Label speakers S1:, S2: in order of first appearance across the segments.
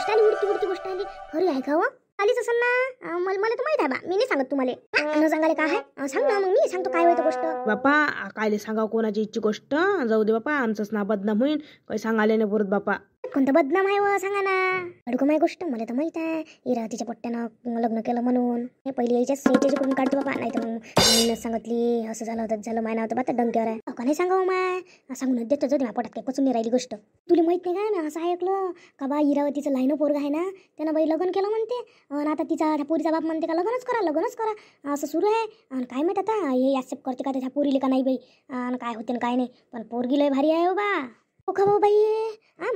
S1: गोष्ट आली, उडती उडती गोष्ट आली. खरी आहे का हो? आलीच असं ना. मला तर माहित आहे बा, मी नाही सांगत तुम्हाला. न सांगायला काय आहे? सांग ना, मग मी सांगतो काय होतं गोष्ट.
S2: बापा कायले सांगाव कोणाची इच्छी गोष्ट. जाऊ दे बापा, आमचंच ना बदनाम होईल. काही सांगायला नाही परत बापा.
S1: कोणतं बदनाम आहे व सांगा ना. अडकं माय गोष्ट मला तर माहित आहे. इरावतीच्या पोट्ट्यानं लग्न केलं म्हणून. हे पहिले याच्याच करून काढतो बाबा. नाही तर मग मी सांगितली असं झालं तसं झालं. माय नाव तर बात डंक्यावर आहे. का नाही सांगावं माय. सांगून देतो जाऊ दे. पोटात काही पचून नाही राहिली गोष्ट. तुला माहित नाही का, मी असं ऐकलं का बा इरावतीचं लाईन पोरग आहे ना, त्यानं बाई लग्न केलं म्हणते. आणि आता तिचा त्या पोरीचा बाप म्हणते का लग्नच करा असं सुरू आहे. आणि काय माहित आता हे ॲक्सेप्ट करते का त्या पोरीले का नाही बाई. आणि काय होते काय नाही. पण पोरगी लय भारी आहे हो बा. हो का भाऊ बाई.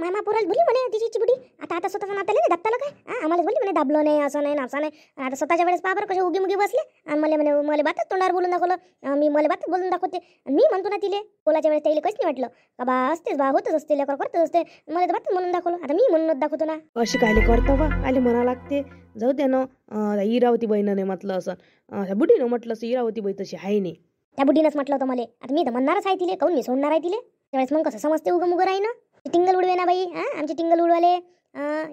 S1: मामा पोराला बोलली म्हणे तिची चिबडी. आता स्वतःचा नात्याला नाही दाबताला काय. आम्हाला बोलली म्हणे दाबलं नाही, असं नाही नासा नाही. आता स्वतःच्या वेळेस पाबर कसे उगी मुगी बसले. आणि मला बातच तोंडावर बोलून दाखवलं. मी मला बातच बोलून दाखवते. आणि मी म्हणतो ना तिले बोलाच्या वेळेस त्याला काहीच नाही वाटलं का बा असतेच बा, होतच असते लेकर करतच असते. मला तर बातच म्हणून दाखवलं. आता मी म्हणूनच दाखवतो ना.
S2: अशी कायले करतो बा, कायले म्हणा लागते. जाऊ दे ना. इरावती बहिणं नाही म्हटलं असं, त्या बुढीनं म्हटलं असं इरावती बाई तशी आहे नाही.
S1: त्या बुढीनंच म्हटलं होतं मला. आता मी तर म्हणणारच आहे तिले, काऊन मी सोडणार आहे तिले. त्यावेळेस मग कसं समजते उगं मुगं राही ना. टिंगल उडवे ना बाई. आमची टिंगल उडवाले.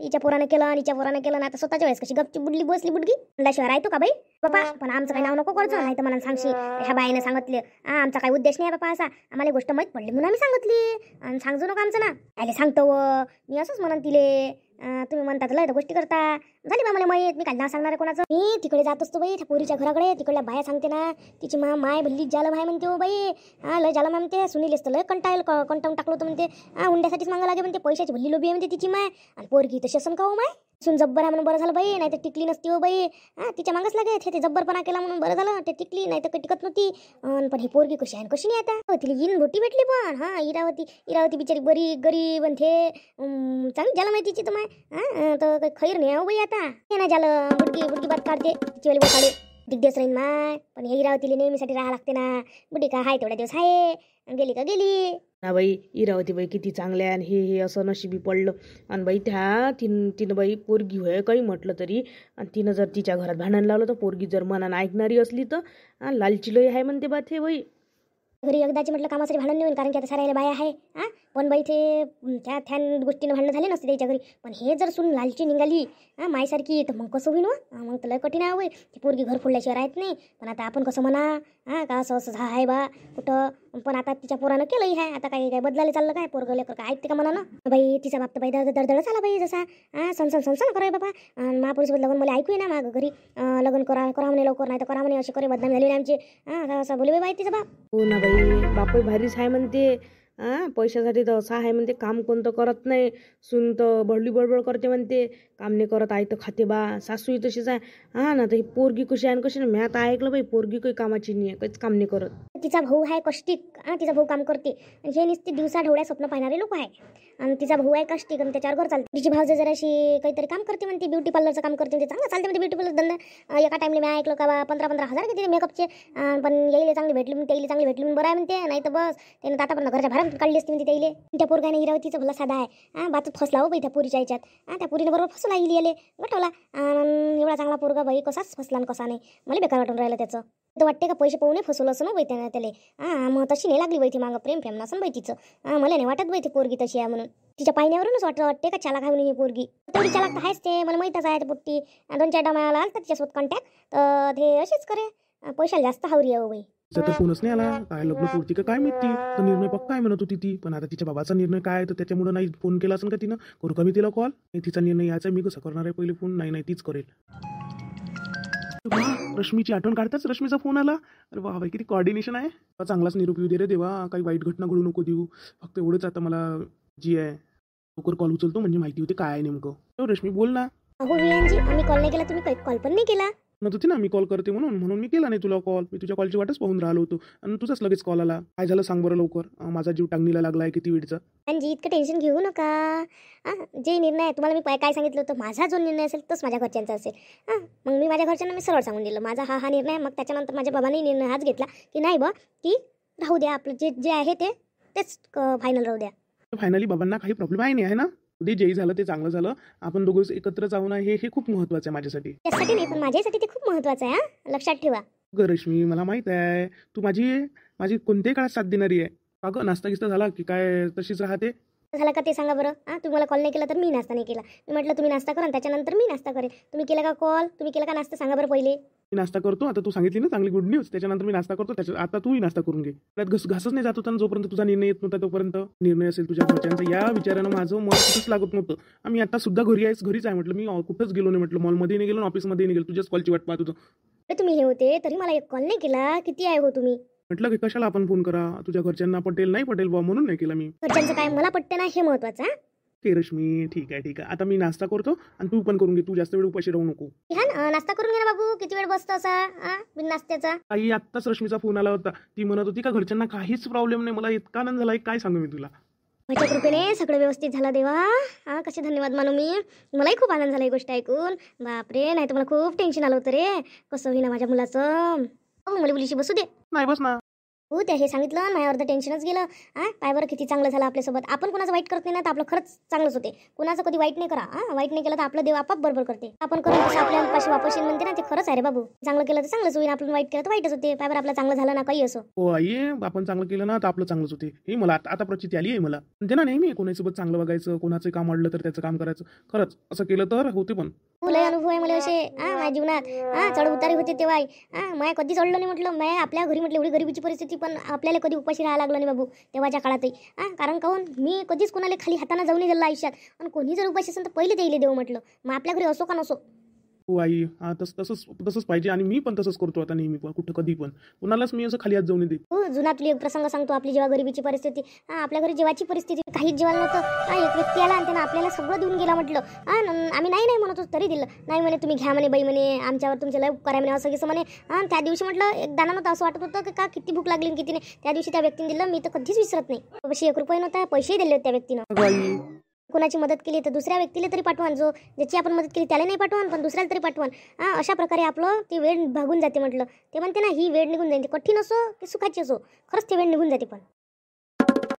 S1: हिच्या पोरानं केलं आणि हिच्या पोरानं केलं ना. आता स्वतःच्या वेळेस कशी गपची बुडली बसली बुडगी. अंडाशिवाय राहतो का बाई बापा. पण आमचं काही नाव नको करतो. नाही तर मला सांगशी ह्या बाईनं सांगितले. आमचा काही उद्देश नाही बापा असा. आम्हाला गोष्ट माहीत पडली म्हणून आम्ही सांगितली. आणि सांगू नका आमचं ना. आले सांगतो मी असंच म्हणून तिले. तुम्ही म्हणतात लय तर गोष्टी करता. झाली बा मला माहीत. मी काय नाव सांगणार आहे कोणाचं. मी तिकडे जात असतो बाई त्या पोरीच्या घराकडे. तिकडल्या बाया सांगते ना तिची माय भल्ली झालं भाई म्हणते हो बाई. लय झालं म्हणते. सुनील तर लय कंटाळून टाकलं होतं म्हणते. हुंड्यासाठीच मागा लागे म्हणते. पैशाची भल्ली लोभी आहे म्हणते तिची माय. आणि पोरगी तशी असं का हो माय. सुन जब्बर आहे म्हणून बरं झालं बाई. नाही तर टिकली नसती हो बाई. तिच्या मागच लागे ते जब्बरपणा केला म्हणून बरं झालं. ते टिकली नाही तर टिकत नव्हती. पण ही पोरगी कशी आहे कशी नाही आता. तिला येईन भोटी भेटली पण. इरावती बिचारी बरी गरीब आणि ते चांगली झालं माहिती तिची तर माय. तर काही खैर नाही हो बाई आता. हे नाही झालं. बुडकी बात काढते तिची वेळी बसाडे दिग्देश राहीन माय. पण हे इरावतीला नेहमीसाठी राहा लागते ना. बुडी का हाय तेवढ्या दिवस आहे. गेली का गेली
S2: ना बाई. इरावती बाई किती चांगले आहे. आणि हे असं नशिबी पडलं. आणि बाई तिनं बाई पोरगी होय काही म्हटलं तरी. आणि तिनं जर तिच्या घरात भांडण लावलं तर पोरगी जर मनानं ऐकणारी असली तर लालची लय आहे म्हणते बात हे बाई.
S1: घरी एकदाची म्हटलं कामासाठी भांडण नाही होईल. कारण की आता सरायला बाया आहे. पण बाई ते त्या गोष्टीनं भांडणं झाले नसते त्याच्या घरी. पण हे जर सून लालची निघाली मायसारखी तर मग कसं होईन. मग तर लय कठीण आहे. ती पोरगी घर फोडल्याशिवाय राहत नाही. पण आता आपण कसं म्हणा का असं आहे बा कुठं. पण आता तिच्या पोरानं केलंही आहे. आता काही बदलायला चाललं काय. पोरगं लेकर काय ऐकते का म्हणा ना बाई. तिचा बाप तर बाई दडदडच आला बाई जसा. सनसन कराय बाबा. महापुरुष लग्न मला ऐकू ना मागं घरी. लग्न करा म्हणे लवकर. नाही तर करा म्हणे. अशी करे बदनाम झाली आमची. असं बोलवे बाई तिचा बाप.
S2: हो ना बाई. बापही भारीच आहे म्हणते. पैशासाठी तर असं आहे म्हणते. काम कोणतं करत नाही. सून तर बडबड करते म्हणते. काम नाही करत आई तर खाते बा. सासूही तशीच आहे. ना तर ही पोरगी कशी आहे कशी नाही. मी आता ऐकलं बाई पोरगी काही कामाची नाही आहे. काहीच काम नाही करत.
S1: तिचा भाऊ आहे कष्टिक. तिचा भाऊ काम करते. हे नुसते दिवसा ढोळ्या स्वप्न पाहणारे लोक आहे. आणि तिचा भाऊ आहे कष्टिक आणि त्याच्यावर घर चालते. तिची भावजे जराशी काहीतरी काम करते म्हणते. ब्युटी पार्लरचं काम करते. चांगलं चालते म्हणते ब्युटी पार्लर धंदा. एका टाइमला मी ऐकलं का बा 15,000 घेते मेकअपचे. पण यायला चांगली भेटली म्हणते. यायला चांगली भेटली म्हणून बरं आहे म्हणते. नाही तर बस त्यानं आतापर्यंत घरच्या भारात काढली असते म्हणते त्याईले. त्या पोरगाने इरावतीचं भला साधा आहे. बातच फसला हो बाई त्या पोरीच्या याच्यात. त्या पोरीने बरोबर फसवला याले गठवला. एवढा चांगला पोरगा बाई कसाच फसला आणि कसा नाही. मला बेकार वाटून राहिलं त्याचं. तर वाटते का पैसे पाहून फसवलं असं ना बाई त्याला. मग तशी नाही लागली बाई ती मागं प्रेम नसन बाई तिचं. मला नाही वाटत बाई ती पोरगी तशी आहे म्हणून. तिच्या पायण्यावरूनच वाटते का चालाक आहे म्हणून ही पोरगी. तेवढी चालाक तर आहेच ते मला माहीतच आहे. पोट्टी 2-4 डमाला आला तर तिच्यासोबत कॉन्टॅक्ट. तर ते असेच करे. पैशाला जास्त हावरी आहे बाई.
S3: तर फोनच नाही आला. काय लग्न पुरती का काय माहिती. तर निर्णय पक्का आहे म्हणत होती ती. पण आता तिच्या बाबाचा निर्णय काय आहे तर त्याच्यामुळे नाही फोन केला असेल का तिनं. करू का मी तिला कॉल. तिचा निर्णय यायचा. मी कसं करणार आहे पहिले फोन. नाही तीच करेल. रश्मीची आठवण काढताच रश्मीचा फोन आला. अरे वा बाई किती कॉर्डिनेशन आहे. चांगलाच निरोप येऊ दे रे देवा. काही वाईट घटना घडू नको देऊ. फक्त एवढंच आता मला जी आहे लवकर कॉल उचलतो म्हणजे माहिती होते काय आहे नेमकं. रश्मी बोल ना.
S1: हो वियांजी आम्ही कॉल नाही केला. तुम्ही काही कॉल पण नाही केला.
S3: म्हणत होती ना मी कॉल करते म्हणून मी केला नाही तुला कॉल. मी तुझ्या कॉलची वाटच पाहून राहिलो होतो. आणि तुझाच लगेच कॉल आला. काय झालं सांग बरं लवकर. माझा जीव टांगणीला लागला आहे किती वेळचा.
S1: जी इतकं टेन्शन घेऊ नका. जे निर्णय आहे तुम्हाला मी काय सांगितलं होतं. माझा जो निर्णय असेल तोच माझ्या घरच्यांचा असेल. मग मी माझ्या घरच्यांना मी सरळ सांगून दिलं माझा हा निर्णय. मग त्याच्यानंतर माझ्या बाबांनी निर्णय हाच घेतला की नाही बा की राहू द्या आपलं जे आहे तेच फायनल राहू द्या.
S3: फायनली बाबांना काही प्रॉब्लेम आहे नाही आहे ना. उद्या जेही झालं ते चांगलं झालं. आपण दोघं एकत्र जाऊ ना हे खूप महत्त्वाचं आहे माझ्यासाठी.
S1: त्यासाठी नाही पण माझ्यासाठी ते खूप महत्त्वाचं आहे. लक्षात ठेवा.
S3: रश्मी मला माहित आहे तू माझी कोणत्याही काळात साथ देणारी आहे. का गं नाश्ता गिस्ता झाला की काय तशीच राहते.
S1: झाला का ते सांगा बरं. तुम्ही मला कॉल नाही केला तर मी नाश्ता नाही केला. मी म्हटलं तुम्ही नाश्ता करा आणि त्याच्यानंतर मी नाश्ता करेन. तुम्ही केला का कॉल, तुम्ही केला का नाश्ता सांगा बरं पहिले.
S3: मी नाश्ता करतो. आता तू सांगितली ना चांगली गुड न्यूज, त्याच्यानंतर मी नाश्ता करतो. त्याच्या आता तूही नाश्ता करून घे. त्यात घासच नाही जात होता ना जोपर्यंत तुझा निर्णय येत नव्हता तोपर्यंत. निर्णय असेल तुझ्या घरच्यांचा या विचारानं माझं मन कुठंच लागत नव्हतं. आम्ही आता सुद्धा घरीच आहे म्हटलं. मी कुठंच गेलो नाही म्हटलं. मॉलमध्ये नाही गेलो, ऑफिसमध्ये नाही गेलो. तुझ्याच कॉलची वाट पाहत होतो.
S1: तुम्ही हे होते तरी मला एक कॉल नाही केला. किती आहे हो तुम्ही.
S3: म्हटलं की कशाला आपण फोन करा, तुझ्या घरच्यांना पटेल नाही पटेल बा म्हणून नाही केला मी.
S1: घरच्यांचं काय मला पटते ना हे महत्वाचं.
S3: ते रश्मी ठीक आहे. आता मी नाश्ता करतो आणि तू पण करून घे. तू जास्त वेळ उपाशी राहू नको.
S1: नाश्ता करून घे ना बाबू. किती वेळ बसतो असा बिन नाश्त्याचा.
S3: आई आत्ताच रश्मीचा फोन आला होता. ती म्हणत होती का घरच्यांना काहीच प्रॉब्लेम नाही. मला इतका आनंद झाला काय सांगू मी तुला.
S1: माझ्या कृपेने सगळं व्यवस्थित झालं देवा. कसे धन्यवाद मानू मी. मलाही खूप आनंद झाला ही गोष्ट ऐकून. बापरे, नाही तर मला खूप टेन्शन आलं होतं रे. कसं होईना माझ्या मुलाचं. मला मुलीशी बसू दे.
S3: नाही बस ना.
S1: हो त्या हे सांगितलं माझ्या अर्ध टेन्शनच गेलं. काय बरं किती चांगलं झालं आपल्यासोबत. आपण कोणाचं वाईट करत नाही ना तर आपलं खरंच चांगलंच होते. कोणाचं कधी वाईट नाही करा. वाईट नाही केलं तर आपलं देव आपाप बरोबर करते. आपण करून कसं आपल्या पाशी वापस येईल म्हणते ना ते खरंच आहे रे बाबू. चांगलं केलं तर चांगलंच होईल. आपण वाईट केलं तर वाईटच होते. काय बरं आपलं चांगलं झालं ना काही असो.
S3: हो आई आपण चांगलं केलं ना तर आपलं चांगलंच होते. हे मला आता प्रचिती आली आहे मला. म्हणते ना नेहमी कोणासोबत चांगलं बघायचं, कोणाचं काम अडलं तर त्याचं काम करायचं. खरंच असं केलं तर होते. पण
S1: लय अनुभव आहे मला असे माझ्या जीवनात. चढ उतारी होते तेव्हा माया कधीच अडलं नाही म्हटलं. माया आपल्या घरी म्हटलं एवढी गरिबीची परिस्थिती पण आपल्याला कधी उपाशी राहायला लागलं नाही बाबू तेव्हाच्या काळातही. कारण काहून मी कधीच कोणाला खाली हाताने जाऊ नाही दिलं आयुष्यात. आणि कोणी जर उपाशी असेल तर पहिले देईल देऊ म्हटलं. मग आपल्या घरी असो का नसो.
S3: हो आई तसंच पाहिजे. आणि मी पण तसंच करतो आता नेहमी पण कुठं कधी पण कोणालाच मी असं खाली हात जाऊन देत.
S1: हो जुना तुला एक प्रसंग सांगतो. आपली जेव्हा गरिबीची परिस्थिती आपल्या घरी जेवायची परिस्थिती काहीच जेवायला नव्हतं. एक व्यक्ती आला आणि त्यानं आपल्याला सगळं देऊन गेला म्हटलं. आम्ही नाही म्हणत होतो तरी दिलं. नाही म्हणे तुम्ही घ्या म्हणे बाई म्हणे आमच्यावर तुमचे लय उपकार आहे म्हणे असं कसं म्हणे. त्या दिवशी म्हटलं एक दाना नव्हतं. असं वाटत होतं की का किती भूक लागली किती नाही. त्या दिवशी त्या व्यक्तीने दिलं. मी तर कधीच विसरत नाही. पैसे 1 रुपया नव्हता. पैसेही दिले होते त्या व्यक्तीनं. कोणाची मदत केली तर दुसऱ्या व्यक्तीला तरी पाठवान. जो ज्याची आपण मदत केली त्याला नाही पाठवान पण दुसऱ्याला तरी पाठवान. अशा प्रकारे आपलं ती वेळ भागून जाते म्हटलं. ते म्हणते ना ही वेळ निघून जाईल. कठीण असो की सुखाची असो खरंच ती वेळ निघून जाते. पण